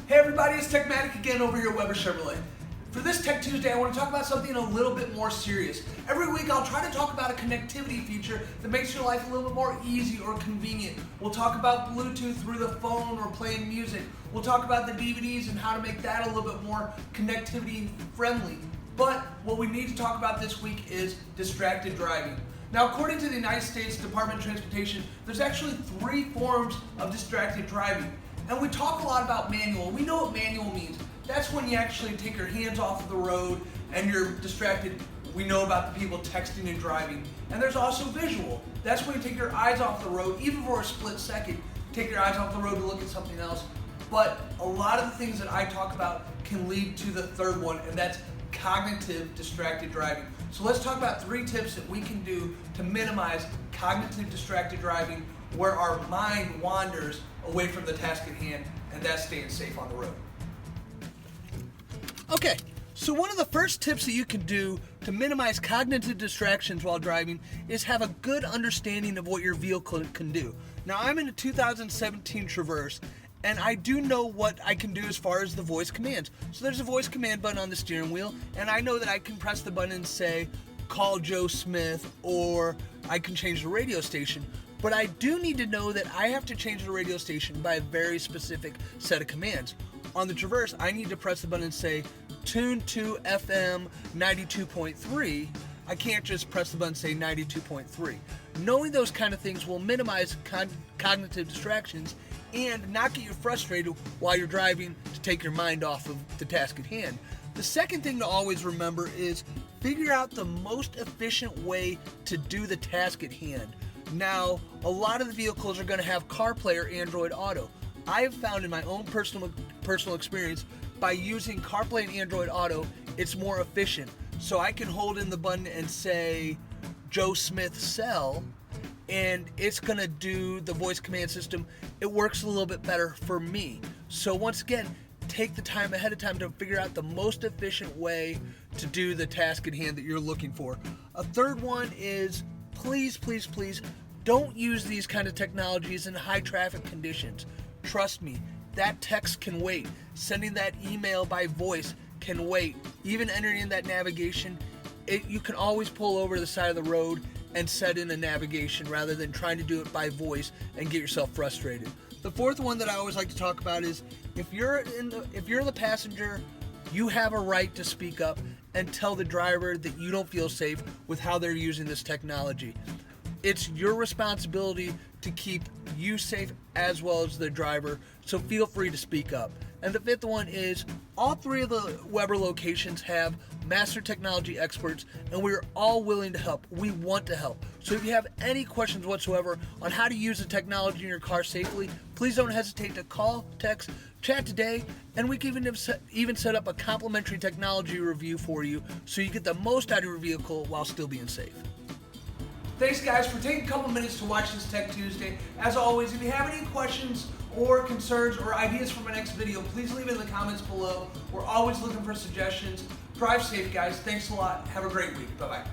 Hey everybody, it's Techmatic again over here at Weber Chevrolet. For this Tech Tuesday, I want to talk about something a little bit more serious. Every week I'll try to talk about a connectivity feature that makes your life a little bit more easy or convenient. We'll talk about Bluetooth through the phone or playing music. We'll talk about the DVDs and how to make that a little bit more connectivity friendly. But what we need to talk about this week is distracted driving. Now, according to the United States Department of Transportation, there's actually 3 forms of distracted driving. And we talk a lot about manual. We know what manual means. That's when you actually take your hands off of the road and you're distracted. We know about the people texting and driving. And there's also visual. That's when you take your eyes off the road, even for a split second, take your eyes off the road to look at something else. But a lot of the things that I talk about can lead to the third one, and that's cognitive distracted driving. So let's talk about 3 tips that we can do to minimize cognitive distracted driving, where our mind wanders away from the task at hand, and that's staying safe on the road. Okay, so one of the first tips that you can do to minimize cognitive distractions while driving is have a good understanding of what your vehicle can do. Now, I'm in a 2017 Traverse, and I do know what I can do as far as the voice commands. So there's a voice command button on the steering wheel, and I know that I can press the button and say, call Joe Smith, or I can change the radio station. But I do need to know that I have to change the radio station by a very specific set of commands. On the Traverse, I need to press the button and say, tune to FM 92.3. I can't just press the button and say 92.3. Knowing those kind of things will minimize cognitive distractions and not get you frustrated while you're driving to take your mind off of the task at hand. The second thing to always remember is figure out the most efficient way to do the task at hand. Now, a lot of the vehicles are going to have CarPlay or Android Auto. I have found in my own personal experience, by using CarPlay and Android Auto, it's more efficient. So I can hold in the button and say, Joe Smith cell, and it's going to do the voice command system. It works a little bit better for me. So once again, take the time ahead of time to figure out the most efficient way to do the task at hand that you're looking for. A third one is please don't use these kind of technologies in high traffic conditions. Trust me, that text can wait. Sending that email by voice can wait. Even entering in that navigation, you can always pull over to the side of the road and set in a navigation rather than trying to do it by voice and get yourself frustrated. The fourth one that I always like to talk about is if you're the passenger, you have a right to speak up and tell the driver that you don't feel safe with how they're using this technology. It's your responsibility to keep you safe as well as the driver, so feel free to speak up. And the fifth one is all 3 of the Weber locations have master technology experts, and we're all willing to help. We want to help. So if you have any questions whatsoever on how to use the technology in your car safely, please don't hesitate to call, text, chat today, and we can even set up a complimentary technology review for you so you get the most out of your vehicle while still being safe. Thanks guys for taking a couple minutes to watch this Tech Tuesday. As always, if you have any questions or concerns or ideas for my next video, please leave it in the comments below. We're always looking for suggestions. Drive safe guys. Thanks a lot. Have a great week. Bye-bye.